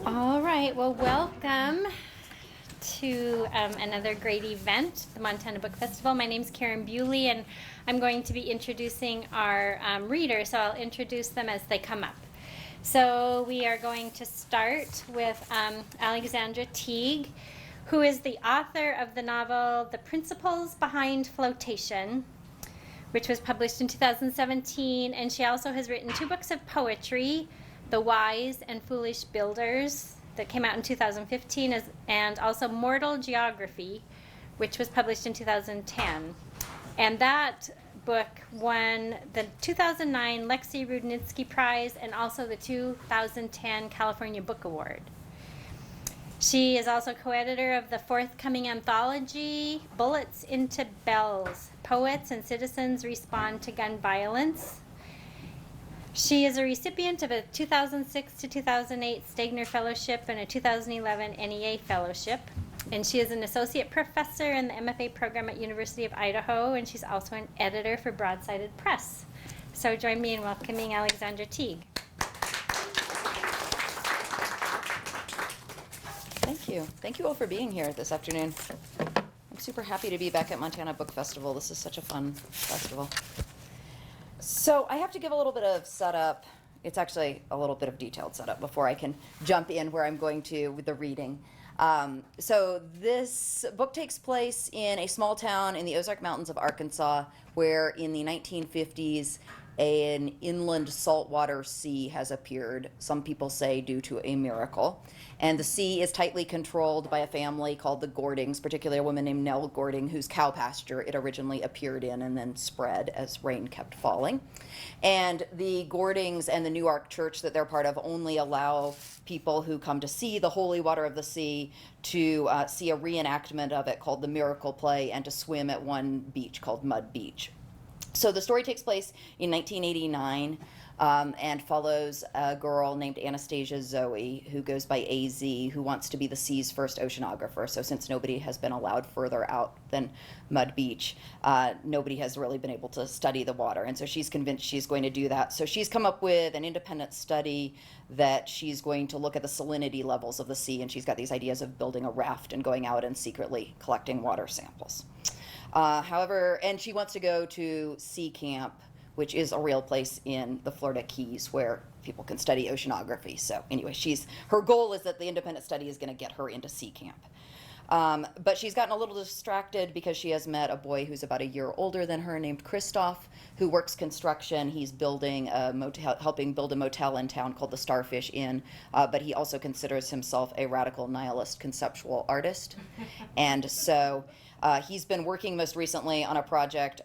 All right, well, welcome to another great event, the Montana Book Festival. My name's Karen Bewley, and I'm going to be introducing our readers, so I'll introduce them as they come up. So we are going to start with Alexandra Teague, who is the author of the novel The Principles Behind Flotation, which was published in 2017, and she also has written 2 books of poetry, The Wise and Foolish Builders, that came out in 2015, and also Mortal Geography, which was published in 2010. And that book won the 2009 Lexi Rudnitsky Prize and also the 2010 California Book Award. She is also co-editor of the forthcoming anthology, Bullets into Bells, Poets and Citizens Respond to Gun Violence. She is a recipient of a 2006 to 2008 Stegner Fellowship and a 2011 NEA Fellowship. And she is an associate professor in the MFA program at University of Idaho, and she's also an editor for Broadsided Press. So join me in welcoming Alexandra Teague. Thank you. Thank you all for being here this afternoon. I'm super happy to be back at Montana Book Festival. This is such a fun festival. So I have to give a little bit of setup. It's actually a little bit of detailed setup before I can jump in where I'm going to with the reading. So this book takes place in a small town in the Ozark Mountains of Arkansas, where in the 1950s an inland saltwater sea has appeared, some people say due to a miracle. And the sea is tightly controlled by a family called the Gordings, particularly a woman named Nell Gording, whose cow pasture it originally appeared in and then spread as rain kept falling. And the Gordings and the New Ark Church that they're part of only allow people who come to see the holy water of the sea to see a reenactment of it called the Miracle Play and to swim at one beach called Mud Beach. So the story takes place in 1989 and follows a girl named Anastasia Zoe, who goes by AZ, who wants to be the sea's first oceanographer. So since nobody has been allowed further out than Mud Beach, nobody has really been able to study the water. And so she's convinced she's going to do that. So she's come up with an independent study that she's going to look at the salinity levels of the sea. And she's got these ideas of building a raft and going out and secretly collecting water samples. However, and she wants to go to Sea Camp, which is a real place in the Florida Keys where people can study oceanography. So anyway, her goal is that the independent study is going to get her into Sea Camp. But she's gotten a little distracted because she has met a boy who's about a year older than her named Christoph, who works construction. He's building a motel, helping build a motel in town called the Starfish Inn, but he also considers himself a radical nihilist conceptual artist. And so he's been working most recently on a project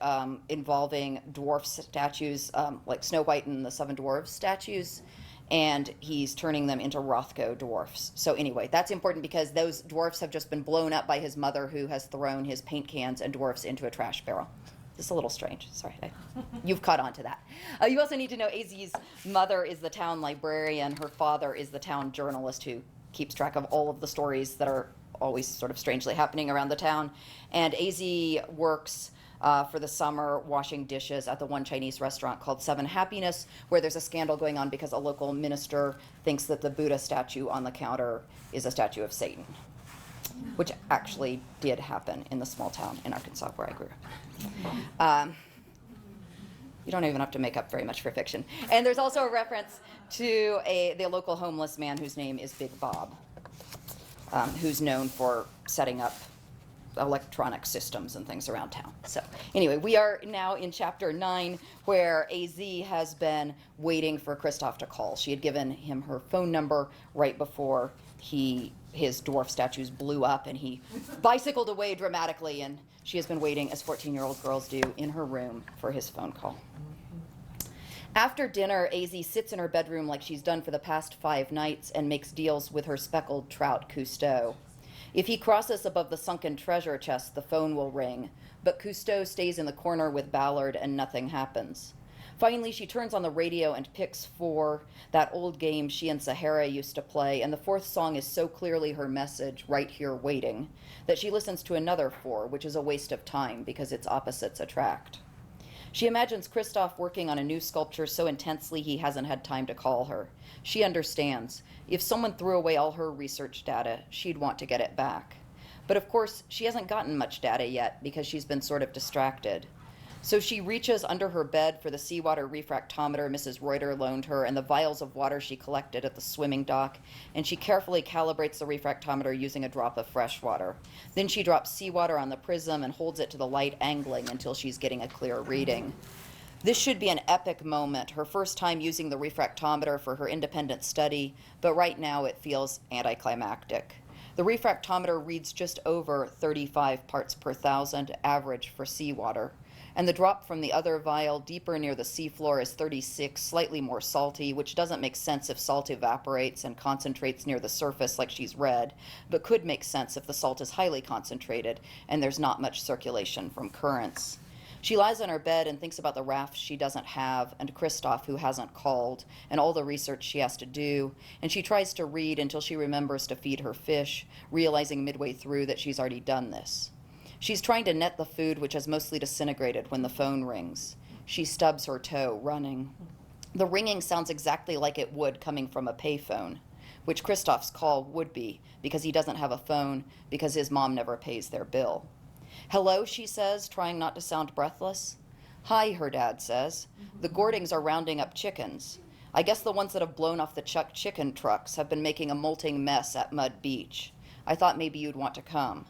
involving dwarf statues, like Snow White and the Seven Dwarfs statues, and he's turning them into Rothko dwarfs. So anyway, that's important because those dwarfs have just been blown up by his mother, who has thrown his paint cans and dwarfs into a trash barrel. This is a little strange. Sorry, you've caught on to that. You also need to know AZ's mother is the town librarian. Her father is the town journalist who keeps track of all of the stories that are always sort of strangely happening around the town. And AZ works for the summer washing dishes at the one Chinese restaurant called Seven Happiness, where there's a scandal going on because a local minister thinks that the Buddha statue on the counter is a statue of Satan, which actually did happen in the small town in Arkansas where I grew up. You don't even have to make up very much for fiction. And there's also a reference to the local homeless man whose name is Big Bob, who's known for setting up electronic systems and things around town. So anyway, we are now in chapter 9, where AZ has been waiting for Christoph to call. She had given him her phone number right before his dwarf statues blew up, and he bicycled away dramatically, and she has been waiting, as 14-year-old girls do, in her room for his phone call. After dinner, AZ sits in her bedroom like she's done for the past 5 nights and makes deals with her speckled trout Cousteau. If he crosses above the sunken treasure chest, the phone will ring, but Cousteau stays in the corner with Ballard and nothing happens. Finally, she turns on the radio and picks 4, that old game she and Sahara used to play, and the 4th song is so clearly her message, right here waiting, that she listens to another 4, which is a waste of time because its opposites attract. She imagines Christoph working on a new sculpture so intensely he hasn't had time to call her. She understands. If someone threw away all her research data, she'd want to get it back. But of course, she hasn't gotten much data yet because she's been sort of distracted. So she reaches under her bed for the seawater refractometer Mrs. Reuter loaned her and the vials of water she collected at the swimming dock, and she carefully calibrates the refractometer using a drop of fresh water. Then she drops seawater on the prism and holds it to the light, angling until she's getting a clear reading. This should be an epic moment, her first time using the refractometer for her independent study, but right now it feels anticlimactic. The refractometer reads just over 35 parts per thousand, average for seawater. And the drop from the other vial deeper near the seafloor is 36, slightly more salty, which doesn't make sense if salt evaporates and concentrates near the surface like she's read, but could make sense if the salt is highly concentrated and there's not much circulation from currents. She lies on her bed and thinks about the rafts she doesn't have, and Christoph, who hasn't called, and all the research she has to do, and she tries to read until she remembers to feed her fish, realizing midway through that she's already done this. She's trying to net the food, which has mostly disintegrated, when the phone rings. She stubs her toe, running. The ringing sounds exactly like it would coming from a payphone, which Christoph's call would be, because he doesn't have a phone, because his mom never pays their bill. "Hello," she says, trying not to sound breathless. "Hi," her dad says. "The Gordings are rounding up chickens. I guess the ones that have blown off the Chuck chicken trucks have been making a molting mess at Mud Beach. I thought maybe you'd want to come."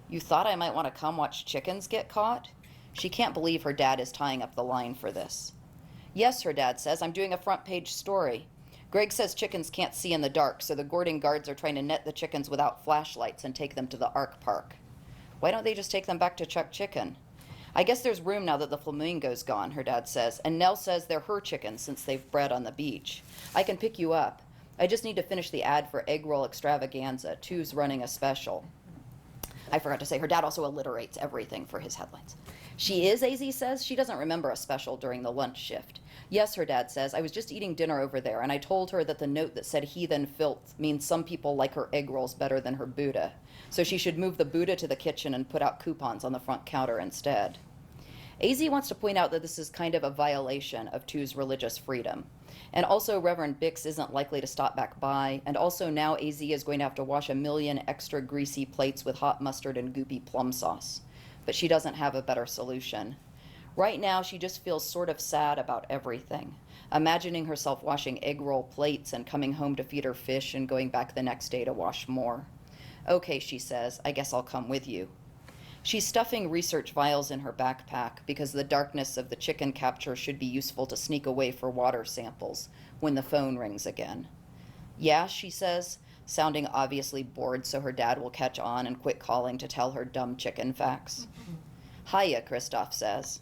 "You thought I might want to come watch chickens get caught?" She can't believe her dad is tying up the line for this. "Yes," her dad says, "I'm doing a front page story. Greg says chickens can't see in the dark, so the Gordon guards are trying to net the chickens without flashlights and take them to the Ark Park." "Why don't they just take them back to Chuck Chicken?" "I guess there's room now that the flamingo's gone," her dad says, "and Nell says they're her chickens since they've bred on the beach. I can pick you up. I just need to finish the ad for Egg Roll Extravaganza. Two's running a special." I forgot to say, her dad also alliterates everything for his headlines. "She is," AZ says. She doesn't remember a special during the lunch shift. "Yes," her dad says. "I was just eating dinner over there, and I told her that the note that said heathen filth means some people like her egg rolls better than her Buddha. So she should move the Buddha to the kitchen and put out coupons on the front counter instead." AZ wants to point out that this is kind of a violation of Two's religious freedom. And also Reverend Bix isn't likely to stop back by, and also now AZ is going to have to wash 1,000,000 extra greasy plates with hot mustard and goopy plum sauce. But she doesn't have a better solution. Right now she just feels sort of sad about everything, imagining herself washing egg roll plates and coming home to feed her fish and going back the next day to wash more. "Okay," she says, "I guess I'll come with you." She's stuffing research vials in her backpack because the darkness of the chicken capture should be useful to sneak away for water samples when the phone rings again. "Yeah," she says, sounding obviously bored so her dad will catch on and quit calling to tell her dumb chicken facts. "Hiya," Christoph says.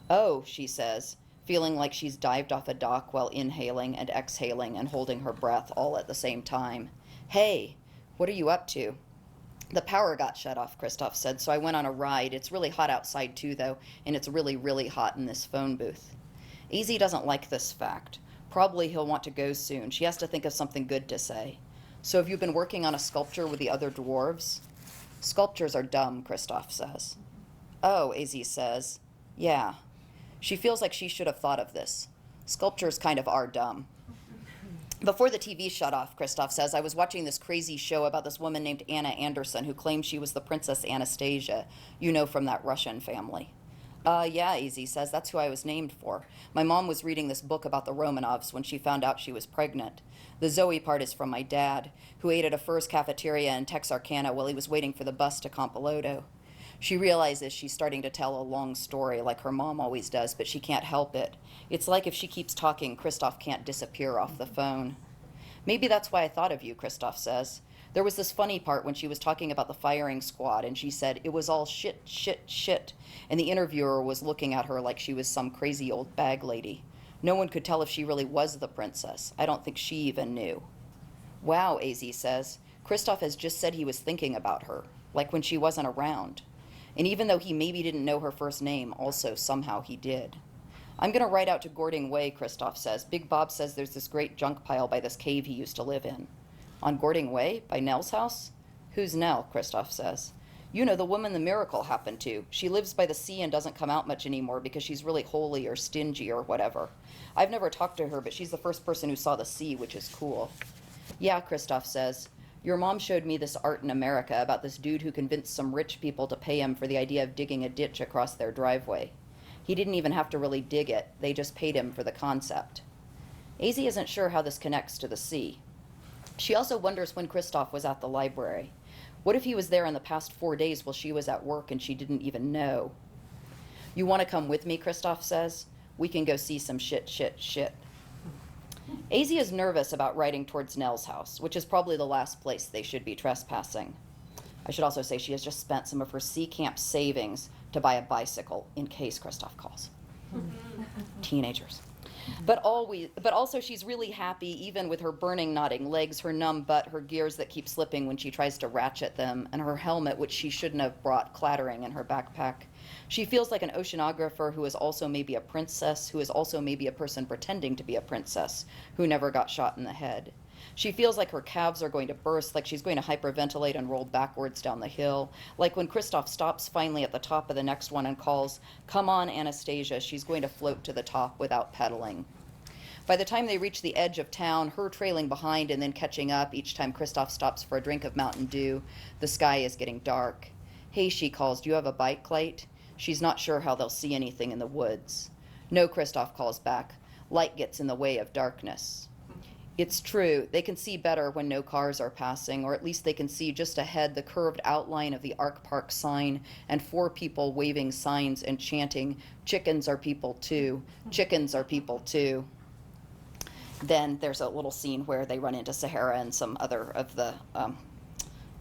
"Oh," she says, feeling like she's dived off a dock while inhaling and exhaling and holding her breath all at the same time. "Hey, what are you up to?" "The power got shut off," Christoph said, "so I went on a ride. It's really hot outside too, though, and it's really, really hot in this phone booth." AZ doesn't like this fact. Probably he'll want to go soon. She has to think of something good to say. "So have you been working on a sculpture with the other dwarves?" "Sculptures are dumb," Christoph says. "Oh," AZ says. "Yeah." She feels like she should have thought of this. Sculptures kind of are dumb. "Before the TV shut off," Christoph says, "I was watching this crazy show about this woman named Anna Anderson who claimed she was the Princess Anastasia, you know, from that Russian family." Yeah," AZ says, "that's who I was named for. My mom was reading this book about the Romanovs when she found out she was pregnant. The Zoe part is from my dad, who ate at a Furs cafeteria in Texarkana while he was waiting for the bus to Campoloto. She realizes she's starting to tell a long story like her mom always does, but she can't help it. It's like if she keeps talking, Christoph can't disappear off the phone." "Maybe that's why I thought of you," Christoph says. "There was this funny part when she was talking about the firing squad, and she said it was all shit, shit, shit, and the interviewer was looking at her like she was some crazy old bag lady. No one could tell if she really was the princess. I don't think she even knew." "Wow," AZ says. "Christoph has just said he was thinking about her, like when she wasn't around. And even though he maybe didn't know her first name, also somehow he did." "I'm going to ride out to Gording Way," Christoph says. "Big Bob says there's this great junk pile by this cave he used to live in." "On Gording Way? By Nell's house?" "Who's Nell?" Christoph says. You know, the woman the miracle happened to. She lives by the sea and doesn't come out much anymore because she's really holy or stingy or whatever. I've never talked to her, but she's the first person who saw the sea, which is cool. Yeah, Christoph says. Your mom showed me this art in America about this dude who convinced some rich people to pay him for the idea of digging a ditch across their driveway. He didn't even have to really dig it. They just paid him for the concept. AZ isn't sure how this connects to the sea. She also wonders when Christoph was at the library. What if he was there in the past 4 days while she was at work and she didn't even know? You want to come with me, Christoph says. We can go see some shit. AZ is nervous about riding towards Nell's house, which is probably the last place they should be trespassing. I should also say she has just spent some of her sea camp savings to buy a bicycle in case Christoph calls. Teenagers. But also she's really happy even with her burning, knotting legs, her numb butt, her gears that keep slipping when she tries to ratchet them, and her helmet, which she shouldn't have brought, clattering in her backpack. She feels like an oceanographer who is also maybe a princess, who is also maybe a person pretending to be a princess, who never got shot in the head. She feels like her calves are going to burst, like she's going to hyperventilate and roll backwards down the hill, like when Christoph stops finally at the top of the next one and calls, "Come on, Anastasia," she's going to float to the top without pedaling. By the time they reach the edge of town, her trailing behind and then catching up each time Christoph stops for a drink of Mountain Dew, the sky is getting dark. "Hey," she calls, "do you have a bike light?" She's not sure how they'll see anything in the woods. "No," Christoph calls back. "Light gets in the way of darkness." It's true, they can see better when no cars are passing, or at least they can see just ahead the curved outline of the Ark Park sign and 4 people waving signs and chanting, "Chickens are people too, chickens are people too." Then there's a little scene where they run into Sahara and some other of the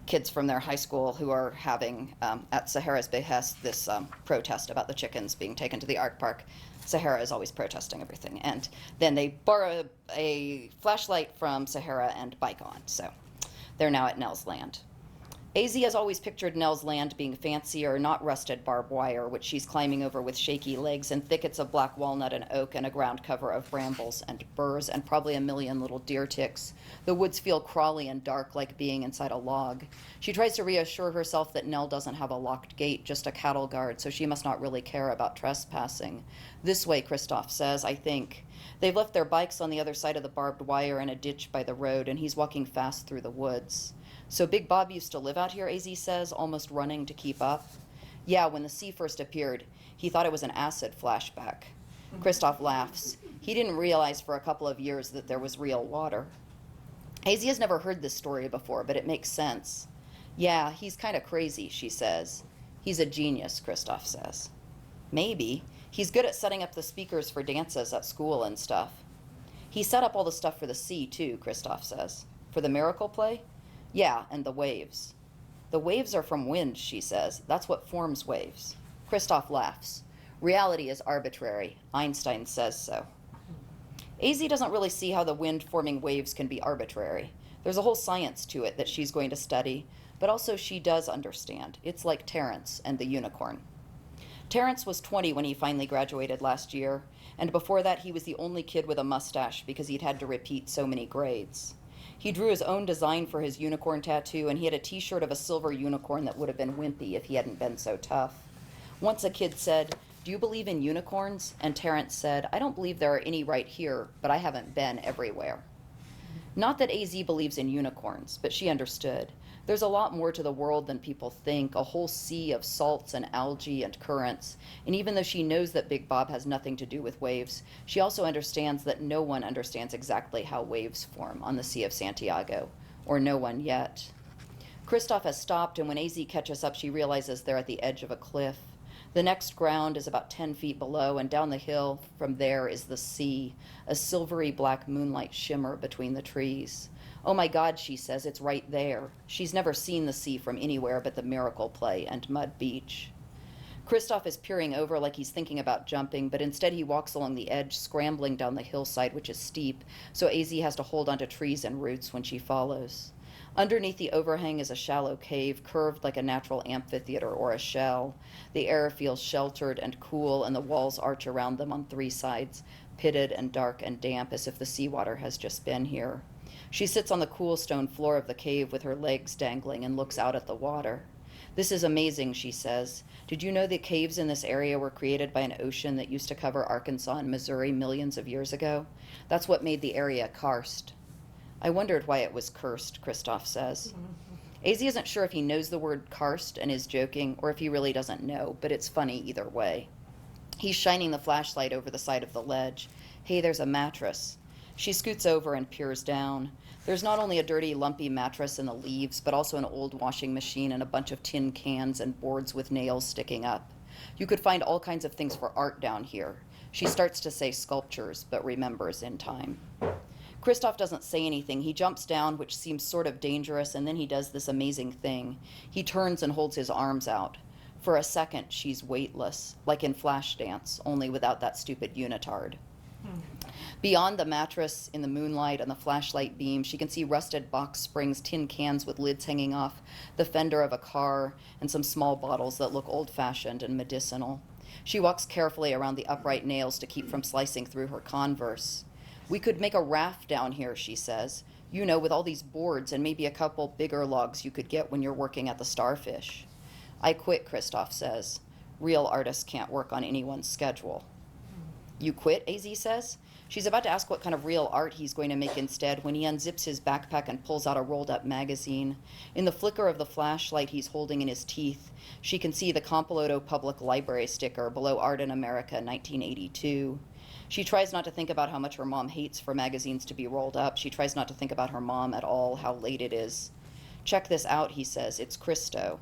kids from their high school who are having, at Sahara's behest, this protest about the chickens being taken to the Ark Park. Sahara is always protesting everything. And then they borrow a flashlight from Sahara and bike on. So they're now at Nell's land. AZ has always pictured Nell's land being fancier, not rusted barbed wire, which she's climbing over with shaky legs, and thickets of black walnut and oak, and a ground cover of brambles and burrs, and probably a million little deer ticks. The woods feel crawly and dark, like being inside a log. She tries to reassure herself that Nell doesn't have a locked gate, just a cattle guard, so she must not really care about trespassing. "This way," Christoph says, "I think." They've left their bikes on the other side of the barbed wire in a ditch by the road, and he's walking fast through the woods. "So Big Bob used to live out here," AZ says, almost running to keep up. "Yeah, when the sea first appeared, he thought it was an acid flashback." Christoph laughs. He didn't realize for a couple of years that there was real water. AZ has never heard this story before, but it makes sense. "Yeah, he's kind of crazy," she says. "He's a genius," Christoph says. "Maybe. He's good at setting up the speakers for dances at school and stuff." "He set up all the stuff for the sea, too," Christoph says. "For the miracle play?" "Yeah, and the waves." "The waves are from wind," she says. "That's what forms waves." Christoph laughs. "Reality is arbitrary. Einstein says so." AZ doesn't really see how the wind forming waves can be arbitrary. There's a whole science to it that she's going to study, but also she does understand. It's like Terrence and the unicorn. Terrence was 20 when he finally graduated last year, and before that he was the only kid with a mustache because he'd had to repeat so many grades. He drew his own design for his unicorn tattoo, and he had a t-shirt of a silver unicorn that would have been wimpy if he hadn't been so tough. Once a kid said, "Do you believe in unicorns?" And Terrence said, "I don't believe there are any right here, but I haven't been everywhere." Not that AZ believes in unicorns, but she understood. There's a lot more to the world than people think, a whole sea of salts and algae and currents. And even though she knows that Big Bob has nothing to do with waves, she also understands that no one understands exactly how waves form on the Sea of Santiago, or no one yet. Christoph has stopped, and when AZ catches up, she realizes they're at the edge of a cliff. The next ground is about 10 feet below, and down the hill from there is the sea, a silvery black moonlight shimmer between the trees. "Oh my God," she says, "it's right there." She's never seen the sea from anywhere but the Miracle Play and Mud Beach. Christoph is peering over like he's thinking about jumping, but instead he walks along the edge, scrambling down the hillside, which is steep, so AZ has to hold onto trees and roots when she follows. Underneath the overhang is a shallow cave, curved like a natural amphitheater or a shell. The air feels sheltered and cool, and the walls arch around them on 3 sides, pitted and dark and damp, as if the seawater has just been here. She sits on the cool stone floor of the cave with her legs dangling and looks out at the water. This is amazing, she says. Did you know the caves in this area were created by an ocean that used to cover Arkansas and Missouri millions of years ago? That's what made the area karst. I wondered why it was cursed, Christoph says. AZ isn't sure if he knows the word karst and is joking, or if he really doesn't know, but it's funny either way. He's shining the flashlight over the side of the ledge. Hey, there's a mattress. She scoots over and peers down. There's not only a dirty, lumpy mattress in the leaves, but also an old washing machine and a bunch of tin cans and boards with nails sticking up. You could find all kinds of things for art down here. She starts to say sculptures, but remembers in time. Christoph doesn't say anything. He jumps down, which seems sort of dangerous, and then he does this amazing thing. He turns and holds his arms out. For a second, she's weightless, like in Flashdance, only without that stupid unitard. Beyond the mattress, in the moonlight and the flashlight beam, she can see rusted box springs, tin cans with lids hanging off, the fender of a car, and some small bottles that look old-fashioned and medicinal. She walks carefully around the upright nails to keep from slicing through her Converse. We could make a raft down here, she says. You know, with all these boards and maybe a couple bigger logs you could get when you're working at the Starfish. I quit, Christoph says. Real artists can't work on anyone's schedule. You quit, AZ says. She's about to ask what kind of real art he's going to make instead when he unzips his backpack and pulls out a rolled-up magazine. In the flicker of the flashlight he's holding in his teeth, she can see the Compoloto Public Library sticker below Art in America, 1982. She tries not to think about how much her mom hates for magazines to be rolled up. She tries not to think about her mom at all, how late it is. Check this out, he says. It's Christo.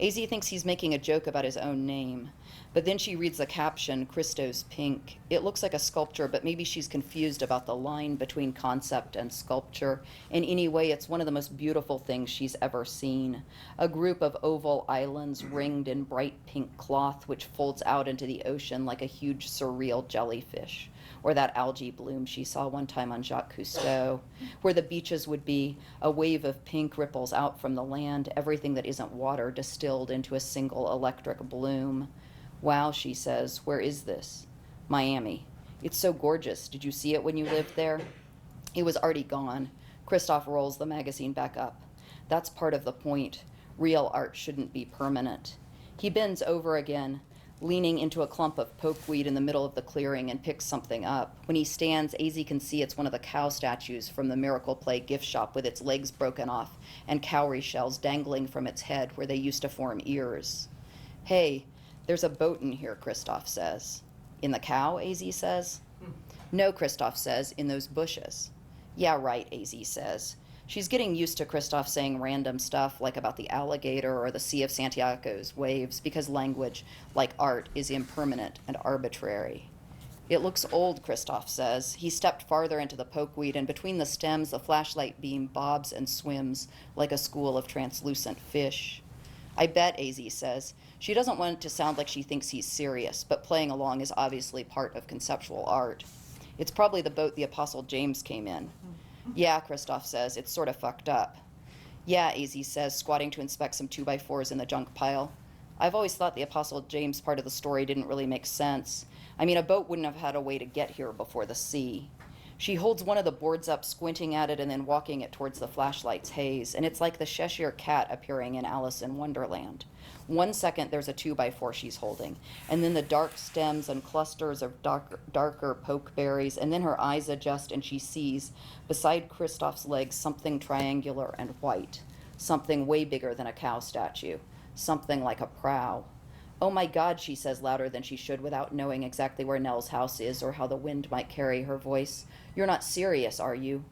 AZ thinks he's making a joke about his own name. But then she reads the caption, Christo's Pink. It looks like a sculpture, but maybe she's confused about the line between concept and sculpture. And anyway, it's one of the most beautiful things she's ever seen. A group of oval islands ringed in bright pink cloth, which folds out into the ocean like a huge surreal jellyfish. Or that algae bloom she saw one time on Jacques Cousteau. Where the beaches would be, a wave of pink ripples out from the land, everything that isn't water distilled into a single electric bloom. Wow, she says, where is this? Miami. It's so gorgeous. Did you see it when you lived there? It was already gone. Christoph rolls the magazine back up. That's part of the point. Real art shouldn't be permanent. He bends over again, leaning into a clump of pokeweed in the middle of the clearing, and picks something up. When he stands, AZ can see it's one of the cow statues from the Miracle Play gift shop with its legs broken off and cowrie shells dangling from its head where they used to form ears. Hey, there's a boat in here, Christoph says. In the cow, AZ says. No, Christoph says, in those bushes. Yeah, right, AZ says. She's getting used to Christoph saying random stuff like about the alligator or the Sea of Santiago's waves because language, like art, is impermanent and arbitrary. It looks old, Christoph says. He stepped farther into the pokeweed, and between the stems the flashlight beam bobs and swims like a school of translucent fish. I bet, AZ says. She doesn't want it to sound like she thinks he's serious, but playing along is obviously part of conceptual art. It's probably the boat the Apostle James came in. Yeah, Christoph says, it's sort of fucked up. Yeah, AZ says, squatting to inspect some 2x4s in the junk pile. I've always thought the Apostle James part of the story didn't really make sense. I mean, a boat wouldn't have had a way to get here before the sea. She holds one of the boards up, squinting at it and then walking it towards the flashlight's haze, and it's like the Cheshire Cat appearing in Alice in Wonderland. 1 second there's a 2x4 she's holding, and then the dark stems and clusters of darker pokeberries, and then her eyes adjust and she sees, beside Christoph's legs, something triangular and white, something way bigger than a cow statue, something like a prow. Oh my God, she says louder than she should without knowing exactly where Nell's house is or how the wind might carry her voice. You're not serious, are you?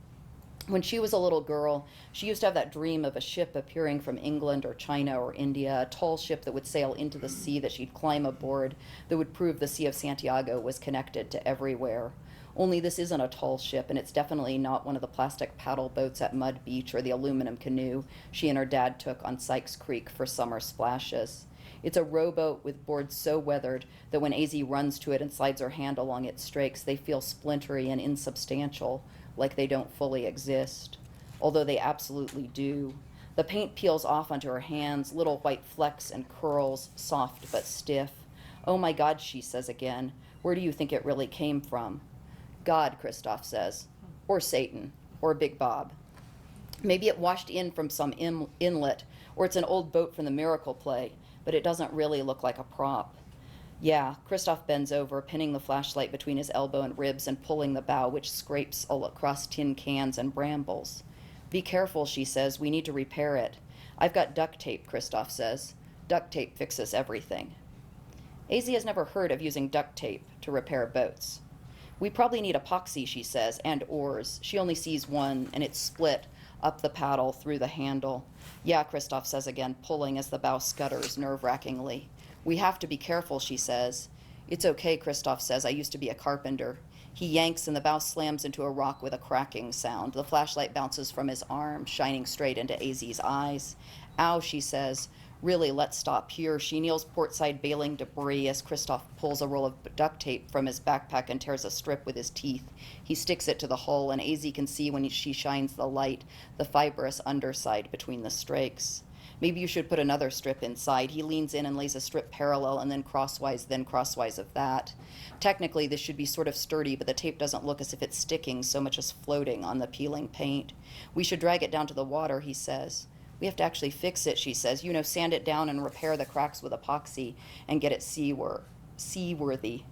When she was a little girl, she used to have that dream of a ship appearing from England or China or India, a tall ship that would sail into the sea that she'd climb aboard, that would prove the Sea of Santiago was connected to everywhere. Only this isn't a tall ship, and it's definitely not one of the plastic paddle boats at Mud Beach or the aluminum canoe she and her dad took on Sykes Creek for summer splashes. It's a rowboat with boards so weathered that when AZ runs to it and slides her hand along its strakes, they feel splintery and insubstantial, like they don't fully exist, although they absolutely do. The paint peels off onto her hands, little white flecks and curls, soft but stiff. Oh my God, she says again, where do you think it really came from? God, Christoph says, or Satan, or Big Bob. Maybe it washed in from some inlet, or it's an old boat from the Miracle play, but it doesn't really look like a prop. Yeah, Christoph bends over, pinning the flashlight between his elbow and ribs and pulling the bow, which scrapes all across tin cans and brambles. Be careful, she says. We need to repair it. I've got duct tape, Christoph says. Duct tape fixes everything. AZ has never heard of using duct tape to repair boats. We probably need epoxy, she says, and oars. She only sees one, and it's split up the paddle through the handle. Yeah, Christoph says again, pulling as the bow scutters nerve-wrackingly. We have to be careful, she says. It's okay, Christoph says. I used to be a carpenter. He yanks and the bow slams into a rock with a cracking sound. The flashlight bounces from his arm, shining straight into AZ's eyes. Ow, she says. Really, let's stop here. She kneels portside, bailing debris as Christoph pulls a roll of duct tape from his backpack and tears a strip with his teeth. He sticks it to the hull, and AZ can see when she shines the light, the fibrous underside between the strakes. Maybe you should put another strip inside. He leans in and lays a strip parallel and then crosswise of that. Technically, this should be sort of sturdy, but the tape doesn't look as if it's sticking so much as floating on the peeling paint. We should drag it down to the water, he says. We have to actually fix it, she says. You know, sand it down and repair the cracks with epoxy and get it seaworthy.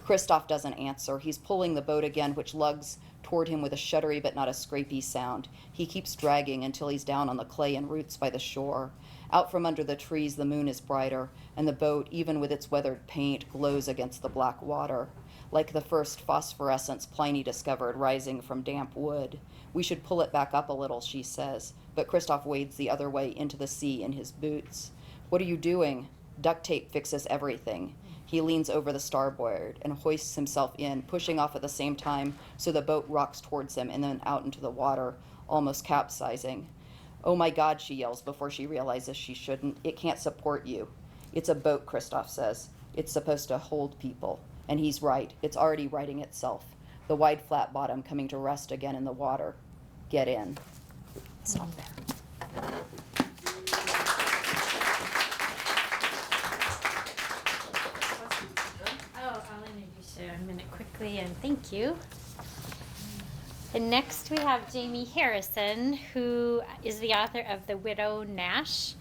Christoph doesn't answer. He's pulling the boat again, which lugs toward him with a shuddery but not a scrapey sound. He keeps dragging until he's down on the clay and roots by the shore. Out from under the trees, the moon is brighter, and the boat, even with its weathered paint, glows against the black water, like the first phosphorescence Pliny discovered rising from damp wood. We should pull it back up a little, she says, but Christoph wades the other way into the sea in his boots. What are you doing? Duct tape fixes everything. He leans over the starboard and hoists himself in, pushing off at the same time so the boat rocks towards him and then out into the water, almost capsizing. Oh my God, she yells before she realizes she shouldn't. It can't support you. It's a boat, Christoph says. It's supposed to hold people. And he's right. It's already righting itself. The wide flat bottom coming to rest again in the water. Get in. Stop there. I'll introduce you in a minute quickly, and thank you. And next we have Jamie Harrison, who is the author of The Widow Nash.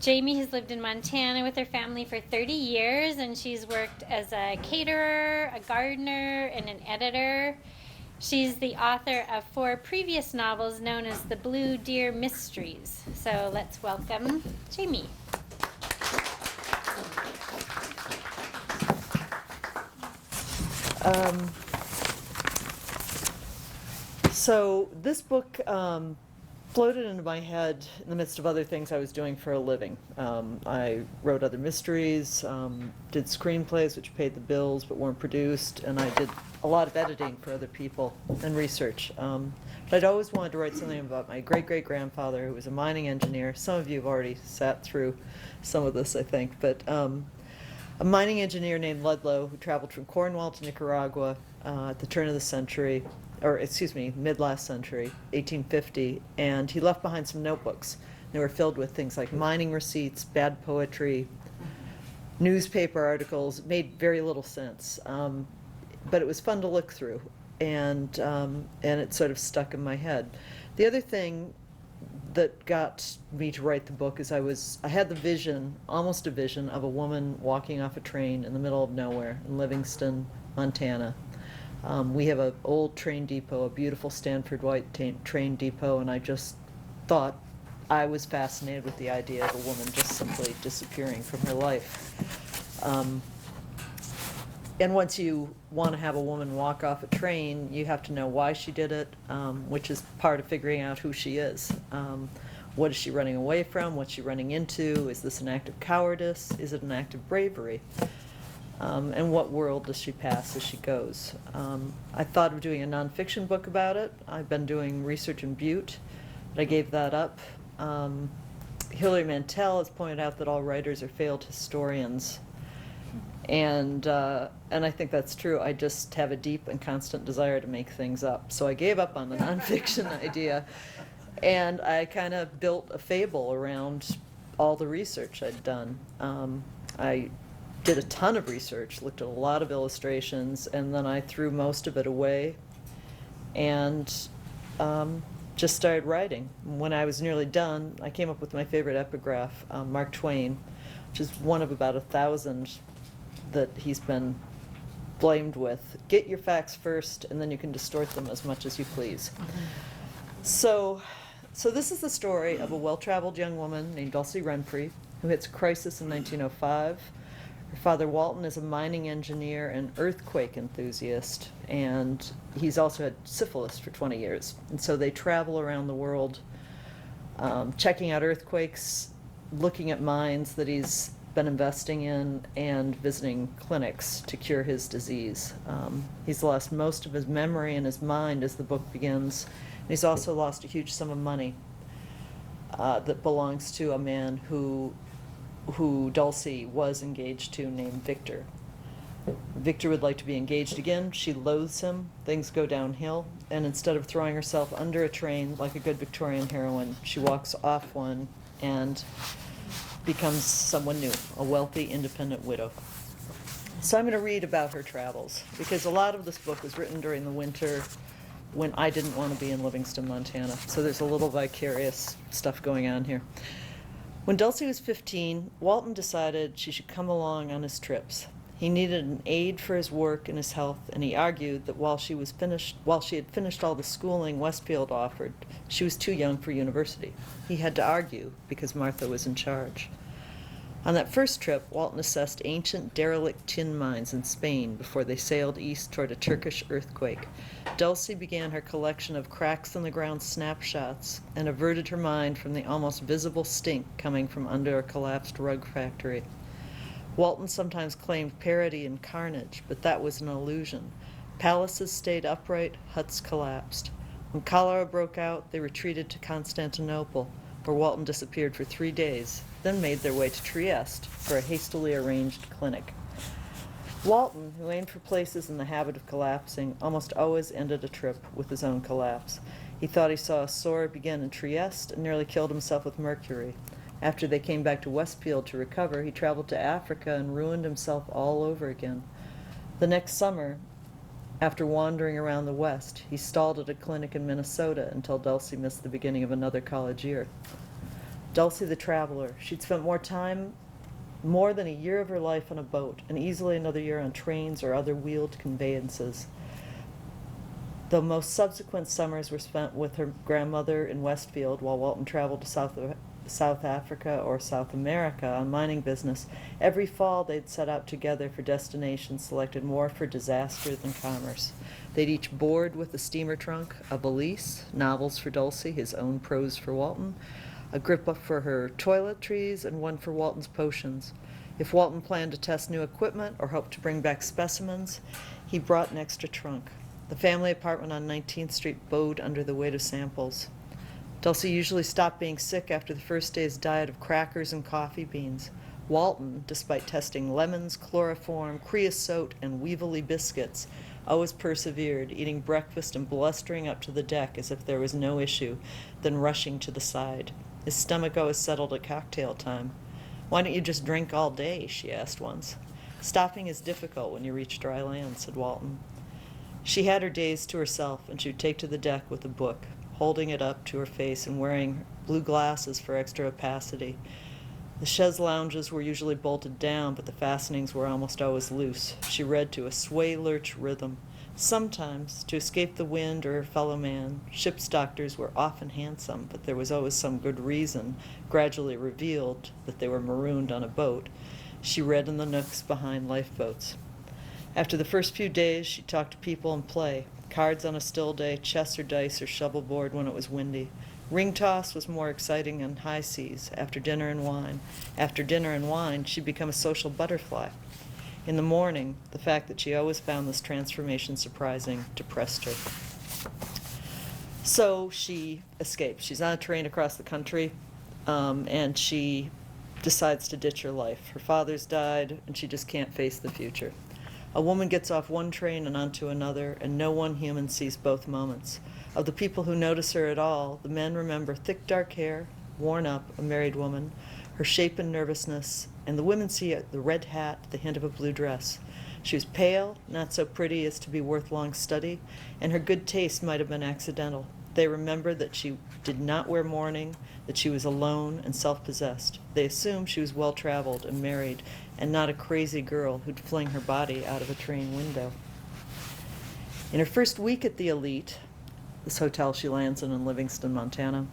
Jamie has lived in Montana with her family for 30 years, and she's worked as a caterer, a gardener, and an editor. She's the author of 4 previous novels known as the Blue Deer Mysteries. So let's welcome Jamie. So this book floated into my head in the midst of other things I was doing for a living. I wrote other mysteries, did screenplays which paid the bills but weren't produced, and I did a lot of editing for other people and research. But I'd always wanted to write something about my great-great-grandfather, who was a mining engineer. Some of you have already sat through some of this, I think, but a mining engineer named Ludlow who traveled from Cornwall to Nicaragua at the turn of the century, or excuse me, mid-last century, 1850, and he left behind some notebooks. They were filled with things like mining receipts, bad poetry, newspaper articles. It made very little sense, but it was fun to look through, and it sort of stuck in my head. The other thing that got me to write the book is I had the vision, almost a vision, of a woman walking off a train in the middle of nowhere in Livingston, Montana. We have an old train depot, a beautiful Stanford White train depot, and I just thought I was fascinated with the idea of a woman just simply disappearing from her life. And once you want to have a woman walk off a train, you have to know why she did it, which is part of figuring out who she is. What is she running away from? What's she running into? Is this an act of cowardice? Is it an act of bravery? And what world does she pass as she goes? I thought of doing a nonfiction book about it. I've been doing research in Butte, but I gave that up. Hilary Mantel has pointed out that all writers are failed historians, and I think that's true. I just have a deep and constant desire to make things up. So I gave up on the nonfiction idea, and I kind of built a fable around all the research I'd done. I did a ton of research, looked at a lot of illustrations, and then I threw most of it away and just started writing. When I was nearly done, I came up with my favorite epigraph, Mark Twain, which is one of about 1,000 that he's been blamed with. Get your facts first, and then you can distort them as much as you please. So this is the story of a well-traveled young woman named Dulcie Renfrey who hits a crisis in 1905. Her father, Walton, is a mining engineer and earthquake enthusiast, and he's also had syphilis for 20 years. And so they travel around the world, checking out earthquakes, looking at mines that he's been investing in, and visiting clinics to cure his disease. He's lost most of his memory and his mind as the book begins. And he's also lost a huge sum of money that belongs to a man who Dulcie was engaged to, named Victor. Victor would like to be engaged again. She loathes him. Things go downhill. And instead of throwing herself under a train like a good Victorian heroine, she walks off one and becomes someone new, a wealthy, independent widow. So I'm going to read about her travels, because a lot of this book was written during the winter when I didn't want to be in Livingston, Montana. So there's a little vicarious stuff going on here. When Dulcie was 15, Walton decided she should come along on his trips. He needed an aid for his work and his health, and he argued that while she had finished all the schooling Westfield offered, she was too young for university. He had to argue because Martha was in charge. On that first trip, Walton assessed ancient derelict tin mines in Spain before they sailed east toward a Turkish earthquake. Dulcie began her collection of cracks-in-the-ground snapshots and averted her mind from the almost visible stink coming from under a collapsed rug factory. Walton sometimes claimed parody and carnage, but that was an illusion. Palaces stayed upright, huts collapsed. When cholera broke out, they retreated to Constantinople, where Walton disappeared for 3 days, then made their way to Trieste for a hastily arranged clinic. Walton, who aimed for places in the habit of collapsing, almost always ended a trip with his own collapse. He thought he saw a sore begin in Trieste and nearly killed himself with mercury. After they came back to Westfield to recover, he traveled to Africa and ruined himself all over again. The next summer, after wandering around the West, he stalled at a clinic in Minnesota until Dulcie missed the beginning of another college year. Dulcie the traveler. She'd spent more than a year of her life on a boat, and easily another year on trains or other wheeled conveyances. The most subsequent summers were spent with her grandmother in Westfield while Walton traveled to South Africa or South America on mining business. Every fall they'd set out together for destinations selected more for disaster than commerce. They'd each board with a steamer trunk, a valise, novels for Dulcie, his own prose for Walton, a grip up for her toiletries, and one for Walton's potions. If Walton planned to test new equipment or hoped to bring back specimens, he brought an extra trunk. The family apartment on 19th Street bowed under the weight of samples. Dulcie usually stopped being sick after the first day's diet of crackers and coffee beans. Walton, despite testing lemons, chloroform, creosote, and Weevily biscuits, always persevered, eating breakfast and blustering up to the deck as if there was no issue, then rushing to the side. His stomach always settled at cocktail time. "Why don't you just drink all day?" she asked once. "Stopping is difficult when you reach dry land," said Walton. She had her days to herself, and she would take to the deck with a book, holding it up to her face and wearing blue glasses for extra opacity. The chaise lounges were usually bolted down, but the fastenings were almost always loose. She read to a sway-lurch rhythm. Sometimes, to escape the wind or her fellow man, ship's doctors were often handsome, but there was always some good reason, gradually revealed, that they were marooned on a boat. She read in the nooks behind lifeboats. After the first few days, she talked to people and play. Cards on a still day, chess or dice or shovelboard when it was windy. Ring toss was more exciting on high seas, after dinner and wine. After dinner and wine, she'd become a social butterfly. In the morning, the fact that she always found this transformation surprising depressed her. So she escapes. She's on a train across the country, and she decides to ditch her life. Her father's died, and she just can't face the future. A woman gets off one train and onto another, and no one human sees both moments. Of the people who notice her at all, the men remember thick dark hair, worn up, a married woman, her shape and nervousness, and the women see the red hat, the hint of a blue dress. She was pale, not so pretty as to be worth long study, and her good taste might have been accidental. They remembered that she did not wear mourning, that she was alone and self-possessed. They assumed she was well-traveled and married, and not a crazy girl who'd fling her body out of a train window. In her first week at the Elite, this hotel she lands in Livingston, Montana,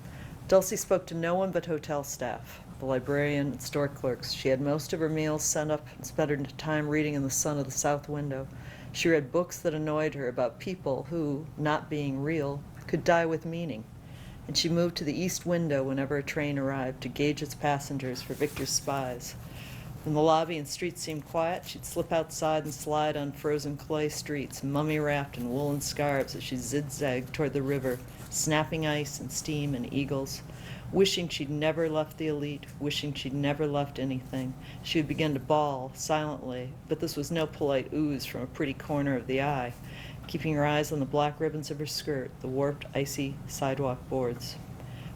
Dulcie spoke to no one but hotel staff, the librarian and store clerks. She had most of her meals sent up and spent her time reading in the sun of the south window. She read books that annoyed her about people who, not being real, could die with meaning. And she moved to the east window whenever a train arrived to gauge its passengers for Victor's spies. When the lobby and streets seemed quiet, she'd slip outside and slide on frozen clay streets, mummy-wrapped in woolen scarves as she zigzagged toward the river, snapping ice and steam and eagles. Wishing she'd never left the Elite, wishing she'd never left anything. She would begin to bawl, silently, but this was no polite ooze from a pretty corner of the eye, keeping her eyes on the black ribbons of her skirt, the warped, icy sidewalk boards.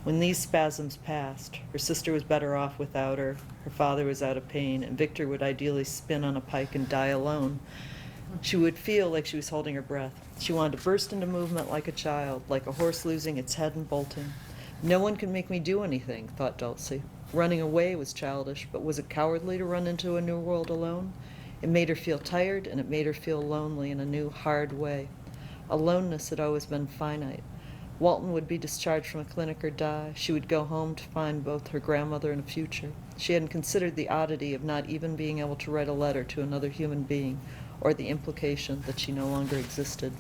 When these spasms passed, her sister was better off without her, her father was out of pain, and Victor would ideally spin on a pike and die alone. She would feel like she was holding her breath. She wanted to burst into movement like a child, like a horse losing its head and bolting. No one could make me do anything, thought Dulcie. Running away was childish, but was it cowardly to run into a new world alone? It made her feel tired, and it made her feel lonely in a new, hard way. Aloneness had always been finite. Walton would be discharged from a clinic or die. She would go home to find both her grandmother and a future. She hadn't considered the oddity of not even being able to write a letter to another human being, or the implication that she no longer existed.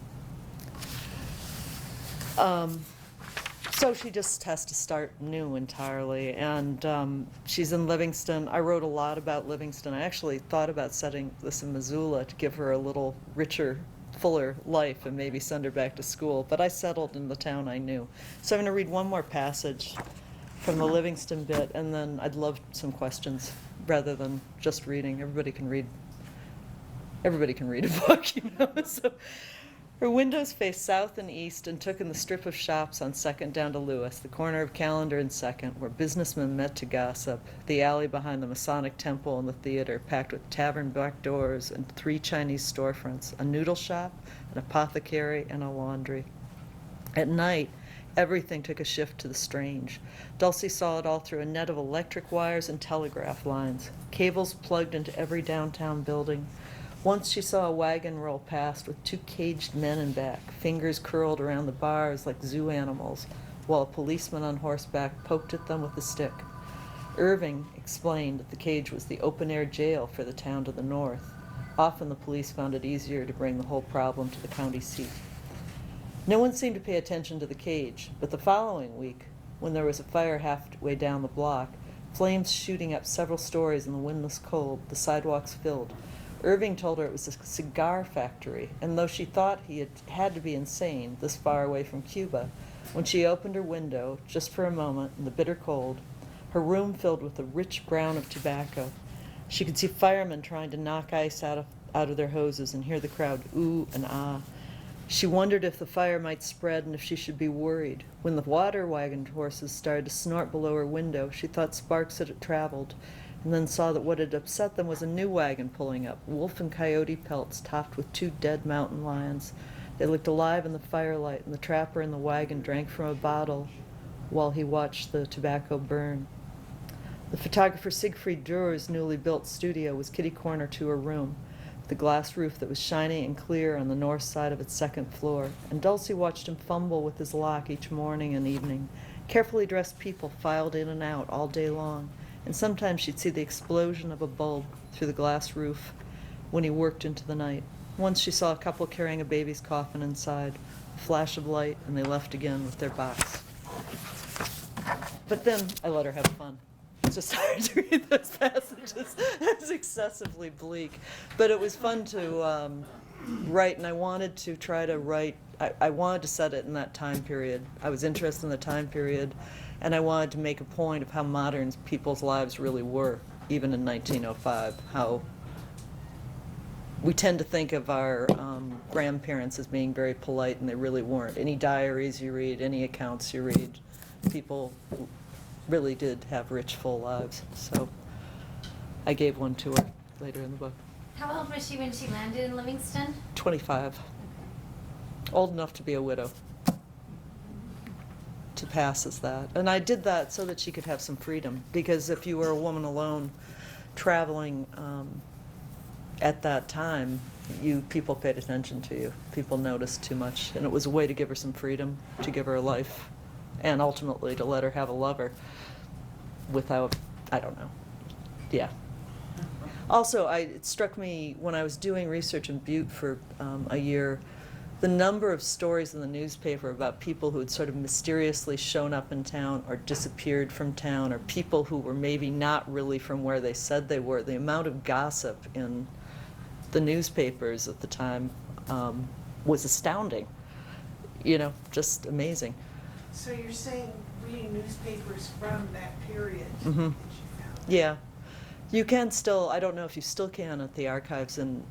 So she just has to start new entirely, and she's in Livingston. I wrote a lot about Livingston. I actually thought about setting this in Missoula to give her a little richer, fuller life and maybe send her back to school, but I settled in the town I knew. So I'm going to read one more passage from the Livingston bit, and then I'd love some questions rather than just reading. Everybody can read a book, you know. So her windows faced south and east and took in the strip of shops on 2nd down to Lewis, the corner of Calendar and 2nd, where businessmen met to gossip, the alley behind the Masonic Temple and the theater, packed with tavern back doors and 3 Chinese storefronts, a noodle shop, an apothecary, and a laundry. At night, everything took a shift to the strange. Dulcie saw it all through a net of electric wires and telegraph lines, cables plugged into every downtown building. Once she saw a wagon roll past with 2 caged men in back, fingers curled around the bars like zoo animals, while a policeman on horseback poked at them with a stick. Irving explained that the cage was the open-air jail for the town to the north. Often the police found it easier to bring the whole problem to the county seat. No one seemed to pay attention to the cage, but the following week, when there was a fire halfway down the block, flames shooting up several stories in the windless cold, the sidewalks filled, Irving told her it was a cigar factory, and though she thought he had to be insane, this far away from Cuba, when she opened her window, just for a moment, in the bitter cold, her room filled with the rich brown of tobacco. She could see firemen trying to knock ice out of their hoses and hear the crowd ooh and ah. She wondered if the fire might spread and if she should be worried. When the water wagon horses started to snort below her window, she thought sparks had traveled, and then saw that what had upset them was a new wagon pulling up, wolf and coyote pelts topped with 2 dead mountain lions. They looked alive in the firelight, and the trapper in the wagon drank from a bottle while he watched the tobacco burn. The photographer Siegfried Durer's newly built studio was kitty corner to her room, with a glass roof that was shiny and clear on the north side of its 2nd floor, and Dulcie watched him fumble with his lock each morning and evening. Carefully dressed people filed in and out all day long, and sometimes she'd see the explosion of a bulb through the glass roof when he worked into the night. Once she saw a couple carrying a baby's coffin inside, a flash of light, and they left again with their box. But then I let her have fun. It's just hard to read those passages. It's excessively bleak. But it was fun to write, and I wanted to try to write, I wanted to set it in that time period. I was interested in the time period, and I wanted to make a point of how modern people's lives really were, even in 1905, how we tend to think of our grandparents as being very polite, and they really weren't. Any diaries you read, any accounts you read, people really did have rich, full lives. So I gave one to her later in the book. How old was she when she landed in Livingston? 25. Old enough to be a widow. to pass as that. And I did that so that she could have some freedom, because if you were a woman alone traveling at that time, people paid attention to you. People noticed too much, and it was a way to give her some freedom, to give her a life, and ultimately to let her have a lover without, I don't know. Yeah. Also, it struck me when I was doing research in Butte for a year, the number of stories in the newspaper about people who had sort of mysteriously shown up in town or disappeared from town, or people who were maybe not really from where they said they were. The amount of gossip in the newspapers at the time was astounding. You know, just amazing. So you're saying reading newspapers from that period Mhm. that you found? Yeah. You can still, I don't know if you still can at the archives in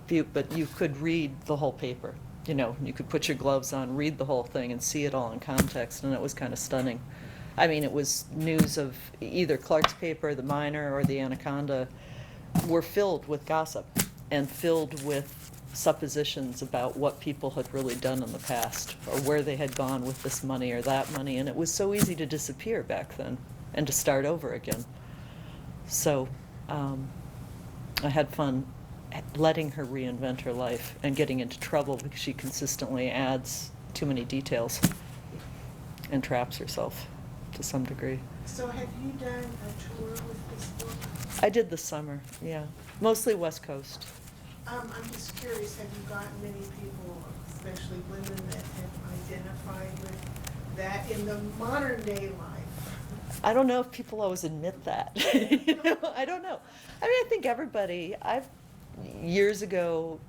Butte, but you could read the whole paper. You know, you could put your gloves on, read the whole thing, and see it all in context, and it was kind of stunning. I mean, it was news of either Clark's paper, the Miner, or the Anaconda were filled with gossip and filled with suppositions about what people had really done in the past, or where they had gone with this money or that money, and it was so easy to disappear back then and to start over again. So I had fun letting her reinvent her life and getting into trouble because she consistently adds too many details and traps herself to some degree. So have you done a tour with this book? I did this summer, yeah. Mostly West Coast. I'm just curious, have you gotten many people, especially women, that have identified with that in the modern day life? I don't know if people always admit that. You know, I don't know. I mean, I think everybody, years ago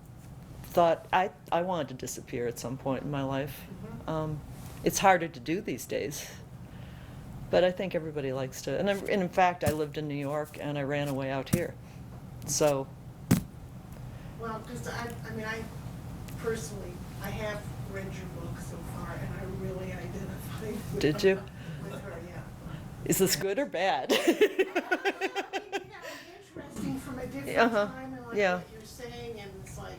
thought I wanted to disappear at some point in my life. Mhm. It's harder to do these days. But I think everybody likes to. And in fact, I lived in New York and I ran away out here. So. Well, because I mean, I personally, I have read your book so far, and I really identified with Did you? with her, yeah. Is this good or bad? Yeah, interesting from a different Uh-huh. time, and like Yeah. what you're saying, and it's like,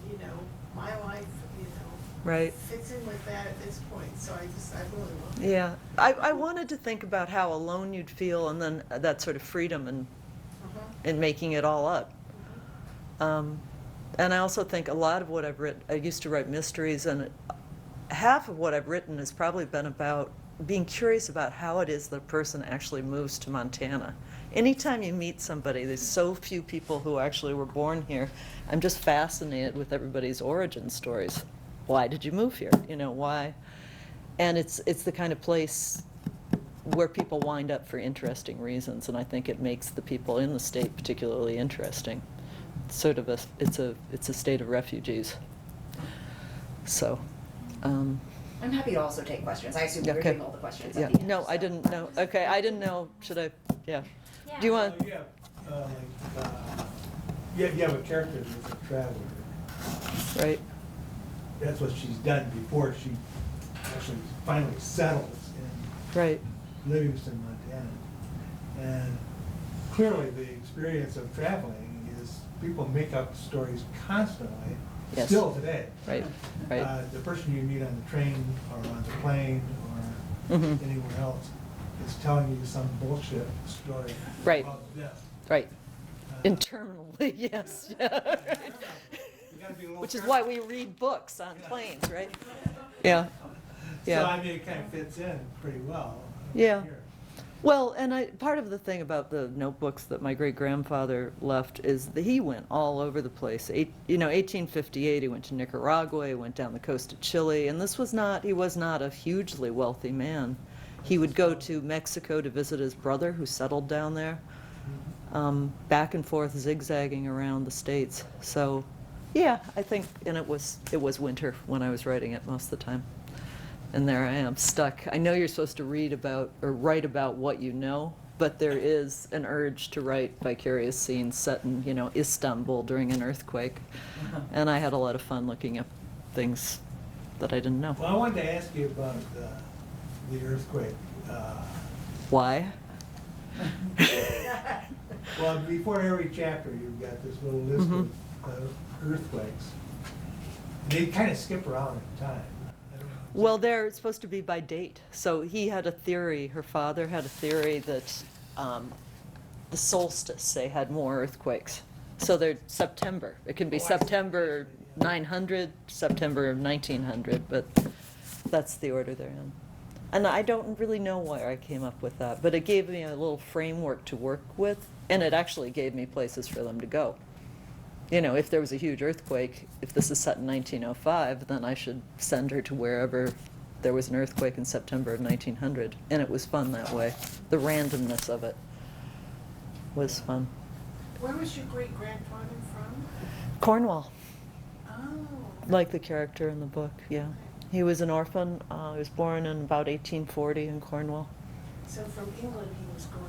you know, my life, you know, Right. fits in with that at this point, so I really love it. Yeah. I wanted to think about how alone you'd feel, and then that sort of freedom in making it all up. And I also think a lot of what I've written, I used to write mysteries, and half of what I've written has probably been about being curious about how it is that a person actually moves to Montana. Anytime you meet somebody, there's so few people who actually were born here. I'm just fascinated with everybody's origin stories. Why did you move here? You know, why? And it's the kind of place where people wind up for interesting reasons, and I think it makes the people in the state particularly interesting. It's sort of it's a state of refugees. So. I'm happy to also take questions. I assume you were Okay. doing all the questions Yeah. at the end. No, I so- didn't know. Okay, I didn't know. Should I? Yeah. Do you want? Yeah, you have a character that's a traveler. Right. That's what she's done before she actually finally settles in Right. Livingston, Montana. And clearly, the experience of traveling is people make up stories constantly, Yes. still today. Right. Right. The person you meet on the train or on the plane or Mhm. anywhere else is telling you some bullshit story Right. about them. Right. Uh, Internally, yes. You gotta be a little Which is careful. why we read books on planes, right? Yeah. Yeah. So I mean, it kind of fits in pretty well. Yeah. here. Well, and part of the thing about the notebooks that my great-grandfather left is that he went all over the place. 1858, he went to Nicaragua, he went down the coast of Chile, and he was not a hugely wealthy man. He would go to Mexico to visit his brother who settled down there, back and forth zigzagging around the States. So, yeah, I think, and it was winter when I was writing it most of the time. And there I am, stuck. I know you're supposed to read about or write about what you know, but there is an urge to write vicarious scenes set in, Istanbul during an earthquake. And I had a lot of fun looking up things that I didn't know. Well, I wanted to ask you about the earthquake. Why? Well, before every chapter, you've got this little list Mhm. of earthquakes. They kind of skip around in time. I don't know Well, they're supposed to be by date. So he had a theory, her father had a theory that the solstice, they had more earthquakes. So they're September. It can be September 900, September 1900, but that's the order they're in. And I don't really know why I came up with that, but it gave me a little framework to work with, and it actually gave me places for them to go. You know, if there was a huge earthquake, if this is set in 1905, then I should send her to wherever there was an earthquake in September of 1900. And it was fun that way. The randomness of it was fun. Where was your great-grandfather from? Cornwall, Oh. like the character in the book, yeah. He was an orphan. He was born in about 1840 in Cornwall. So from England he was going.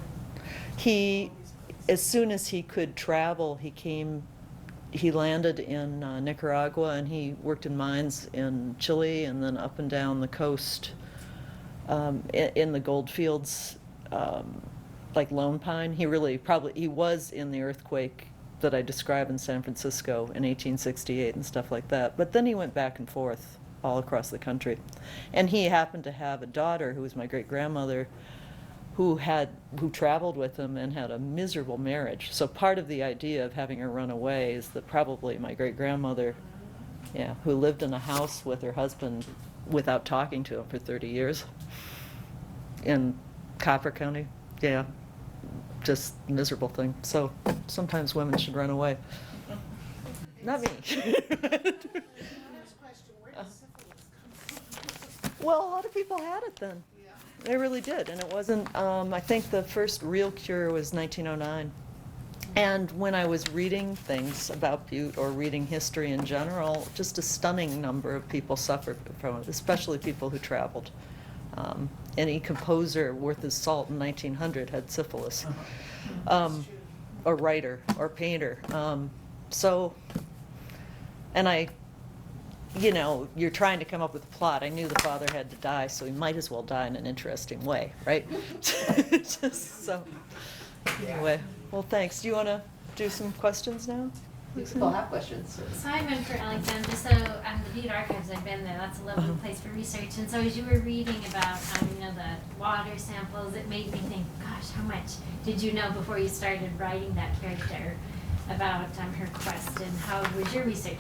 He, all these places. as soon as he could travel, he landed in Nicaragua, and he worked in mines in Chile and then up and down the coast in the gold fields, like Lone Pine. He was in the earthquake that I describe in San Francisco in 1868 and stuff like that. But then he went back and forth all across the country. And he happened to have a daughter who was my great-grandmother who traveled with him and had a miserable marriage. So part of the idea of having her run away is that probably my great-grandmother, yeah, who lived in a house with her husband without talking to him for 30 years in Copper County, yeah, just miserable thing. So sometimes women should run away. Not me. Next question, where does syphilis come from? Well, a lot of people had it then. Yeah. They really did, and it wasn't, I think the first real cure was 1909. And when I was reading things about Butte or reading history in general, just a stunning number of people suffered from it, especially people who traveled. Any composer worth his salt in 1900 had syphilis, or writer, or painter. And you're trying to come up with a plot. I knew the father had to die, so he might as well die in an interesting way, right? Just so, anyway. Well, thanks. Do you want to do some questions now? People have questions. So I went for Alexander, so the Butte Archives, I've been there, that's a lovely place for research. And so as you were reading about, the water samples, it made me think, gosh, how much did you know before you started writing that character about her quest, and how was your research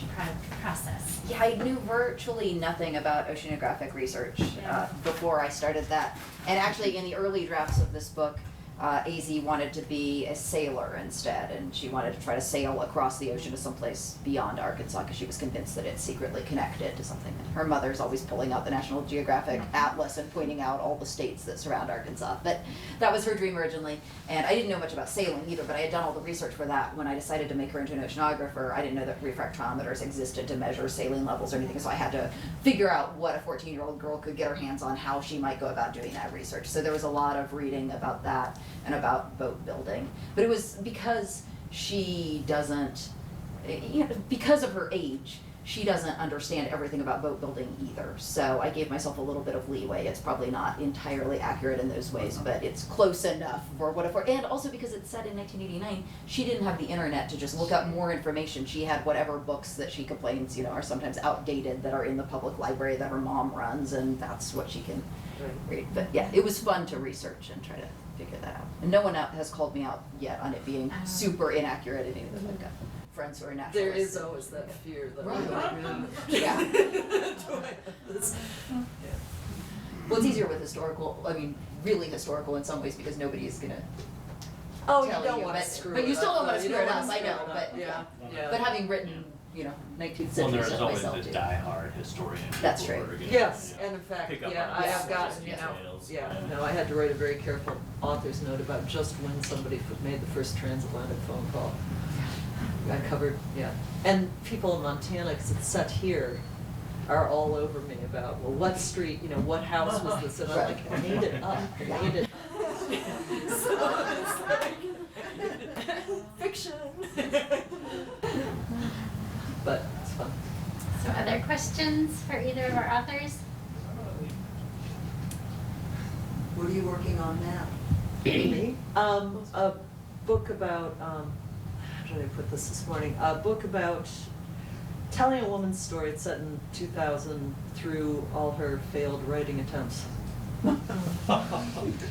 process? Yeah, I knew virtually nothing about oceanographic research Yeah. before I started that. And actually, in the early drafts of this book, AZ wanted to be a sailor instead, and she wanted to try to sail across the ocean to someplace beyond Arkansas because she was convinced that it's secretly connected to something. And her mother's always pulling out the National Geographic Atlas and pointing out all the states that surround Arkansas. But that was her dream originally, and I didn't know much about sailing either, but I had done all the research for that. When I decided to make her into an oceanographer, I didn't know that refractometers existed to measure saline levels or anything, so I had to figure out what a 14-year-old girl could get her hands on, how she might go about doing that research. So there was a lot of reading about that and about boat building. But it was because she doesn't, because of her age, she doesn't understand everything about boat building either. So I gave myself a little bit of leeway. It's probably not entirely accurate in those ways, but it's close enough for whatever. And also because it's set in 1989, she didn't have the internet to just look up more information. She had whatever books that she complains, are sometimes outdated that are in the public library that her mom runs, and that's what she can read. But yeah, it was fun to research and try to figure that out. And no one has called me out yet on it being super inaccurate in any of I've got friends who are naturalists. There is always that fear that Yeah. Well, it's easier with historical, really historical in some ways because nobody is gonna Oh, tell you don't you, want to but- screw but you it still up, don't wanna though. You screw it don't up, wanna I screw know, it up. but- Yeah. But having written, 19th Well, century there's stuff always myself the too. diehard historian. That's people true. who are gonna, Yes, and in fact, pick up yeah, on I the have gotten, smallest details. I had to write a very careful author's note about just when somebody made the first transatlantic phone call. I covered, and people in Montana, because it's set here, are all over me about, well, what street, what house was this, and I'm like, I made it up, So it's like, fiction. But it's fun. So other questions for either of our authors? What are you working on now? Me? A book about, how did I put this morning? A book about telling a woman's story. It's set in 2000 through all her failed writing attempts.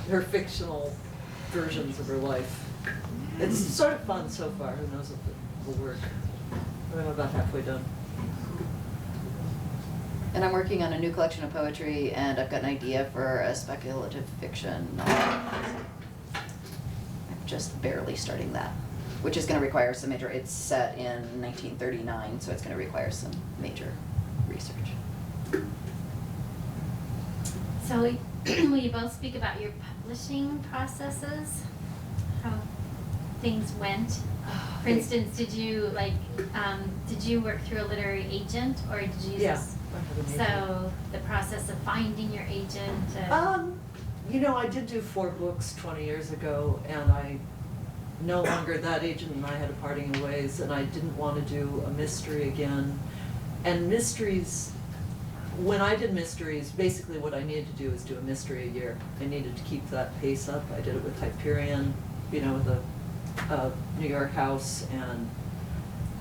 Her fictional versions of her life. It's sort of fun so far. Who knows if it will work. I'm about halfway done. And I'm working on a new collection of poetry, and I've got an idea for a speculative fiction novel. I'm just barely starting that, which is going to require some major, it's set in 1939, so it's going to require some major research. So will you both speak about your publishing processes? How things went? For instance, did you work through a literary agent, or did you Yeah, just, I have an agent. so the process of finding your agent? You know, I did do 4 books 20 years ago, and I no longer, that agent and I had a parting of ways, and I didn't want to do a mystery again. And mysteries, when I did mysteries, basically what I needed to do was do a mystery a year. I needed to keep that pace up. I did it with Hyperion, you know, with a New York house and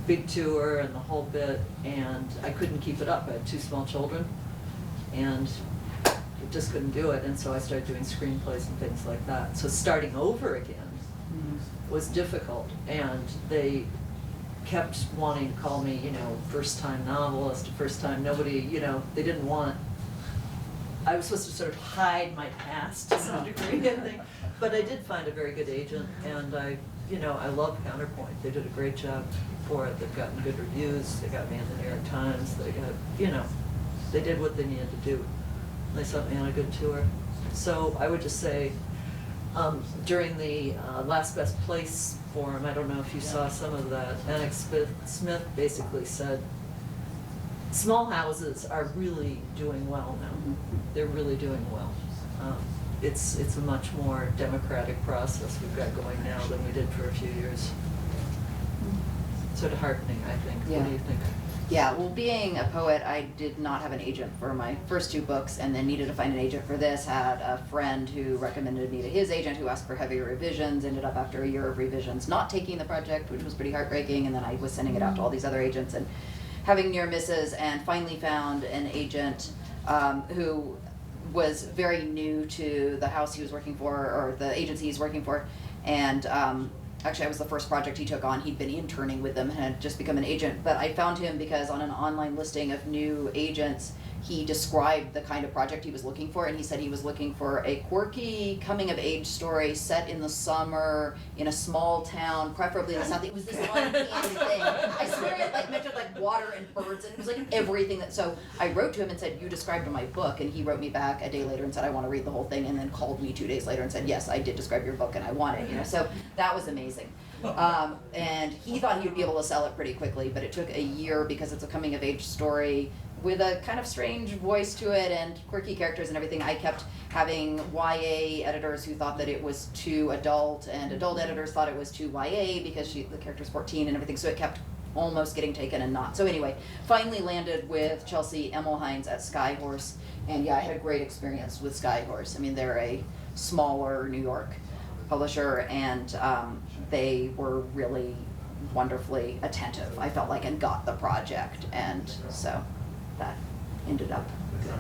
big tour and the whole bit, and I couldn't keep it up. I had 2 small children, and just couldn't do it, and so I started doing screenplays and things like that. So starting over again was difficult, and they kept wanting to call me, you know, first-time novelist, first-time nobody, you know, they didn't want, I was supposed to sort of hide my past to some degree, I think. But I did find a very good agent, and I love Counterpoint. They did a great job for it. They've gotten good reviews. They got me in the New York Times. They got, they did what they needed to do. They sent me on a good tour. So I would just say, during the Last Best Place forum, I don't know if you saw some of that, Annex Smith basically said, small houses are really doing well now. They're really doing well. It's a much more democratic process we've got going now than we did for a few years. Sort of heartening, I think. Yeah. What do you think? Yeah, well, being a poet, I did not have an agent for my first 2 books, and then needed to find an agent for this. Had a friend who recommended me to his agent, who asked for heavier revisions. Ended up, after a year of revisions, not taking the project, which was pretty heartbreaking, and then I was sending it out to all these other agents and having near misses, and finally found an agent who was very new to the house he was working for, or the agency he's working for, and actually I was the first project he took on. He'd been interning with them and had just become an agent, but I found him because on an online listing of new agents, he described the kind of project he was looking for, and he said he was looking for a quirky coming-of-age story set in the summer in a small town, preferably in the South. It was this uncanny thing. I swear it mentioned water and birds, and it was everything that. So I wrote to him and said, "You described my book," and he wrote me back a day later and said, "I want to read the whole thing," and then called me 2 days later and said, "Yes, I did describe your book and I want it." So that was amazing. And he thought he would be able to sell it pretty quickly, but it took a year because it's a coming-of-age story with a kind of strange voice to it and quirky characters and everything. I kept having YA editors who thought that it was too adult, and adult editors thought it was too YA because the character's 14 and everything, so it kept almost getting taken and not. So anyway, finally landed with Chelsea Emmelhines at Skyhorse, and yeah, I had a great experience with Skyhorse. I mean, they're a smaller New York publisher, and they were really wonderfully attentive, I felt like, and got the project, and so that ended up good.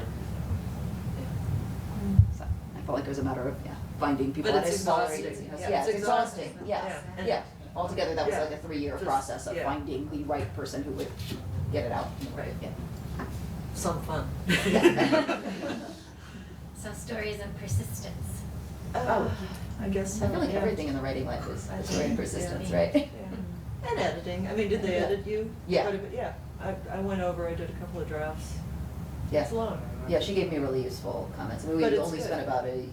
So I felt like it was a matter of finding people. But at it's a smaller exhausting. agency. Yeah, Yeah, it's it's exhausting. exhausting. Yes. Yeah. Yeah. Altogether, that was Yeah. like a 3-year Just- process of yeah. finding the right person who would get it out. Right. Yeah. Some fun. So stories of persistence. Oh, I guess so. I feel like yeah. everything in the writing life is I story and think, persistence, yeah. right? Yeah. And editing. I mean, did they Yeah. edit you? Yeah. Quite a bit? Yeah. I went over, I did a couple of drafts. Yeah. It's long. Yeah, she gave me really useful comments. I mean, But we it's only good. spent about a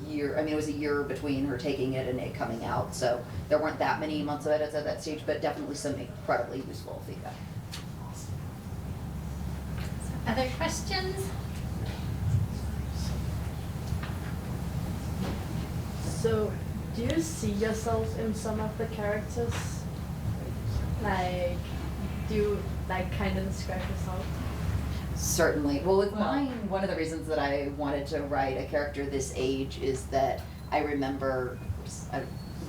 year, I mean, it was a year between her taking it and it coming out, so there weren't that many months of edits at that stage, but definitely some incredibly useful feedback. Other questions? So, do you see yourself in some of the characters? Like, do you kind of describe yourself? Certainly. Well, with mine, one of the reasons that I wanted to write a character this age is that I remember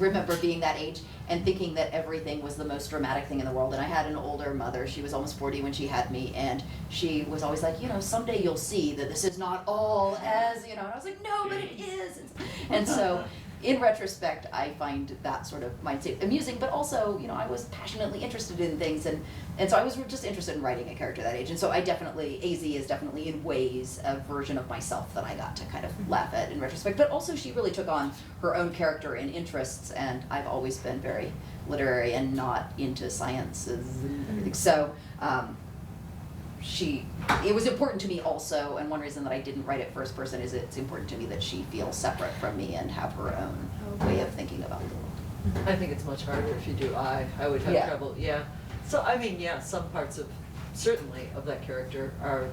remember being that age and thinking that everything was the most dramatic thing in the world. And I had an older mother. She was almost 40 when she had me, and she was always like, someday you'll see that this is not all as, And I was like, no, but it is. And so, in retrospect, I find that sort of mindset amusing, but also, I was passionately interested in things, and so I was just interested in writing a character that age. And so AZ is definitely in ways a version of myself that I got to kind of laugh at in retrospect. But also she really took on her own character and interests, and I've always been very literary and not into sciences and everything. So, it was important to me also, and one reason that I didn't write it first person is it's important to me that she feels separate from me and have her own way of thinking about the world. I think it's much harder if you do I would have Yeah. trouble, yeah. So, some parts certainly of that character are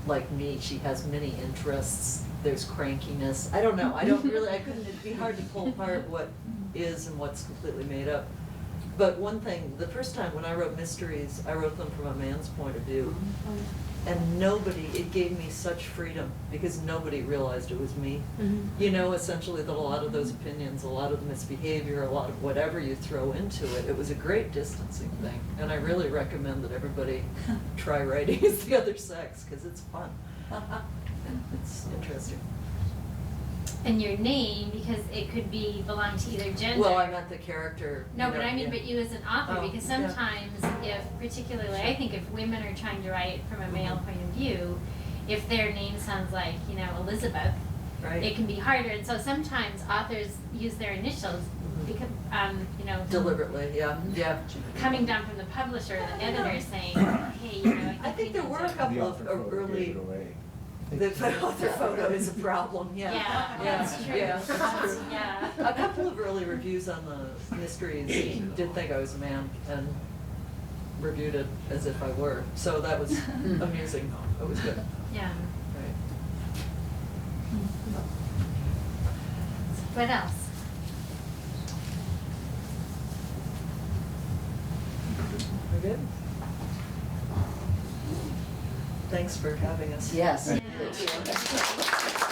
like me. She has many interests, there's crankiness. I don't know, it'd be hard to pull apart what is and what's completely made up. But one thing, the first time when I wrote mysteries, I wrote them from a man's point of view. And it gave me such freedom because nobody realized it was me. Essentially that a lot of those opinions, a lot of the misbehavior, a lot of whatever you throw into it, it was a great distancing thing. And I really recommend that everybody try writing as the other sex because it's fun. And it's interesting. And your name, because it could belong to either gender. Well, I meant the character. No, but I mean, yeah. but you as an author, Oh, because yeah. sometimes particularly, I think if women are trying to write from a male point of view, if their name sounds like, Elizabeth, Right. it can be harder. And so sometimes authors use their initials because, Deliberately, yeah. coming down from the publisher or the editor saying, hey, I think there were a couple of early. The author photo is a problem, yeah. Yeah, that's true. Yeah, that's true. Yeah. A couple of early reviews on the mysteries did think I was a man and reviewed it as if I were. So that was amusing. It was good. Yeah. Right. What else? We're good? Thanks for having us. Yes. Yeah. Thank you.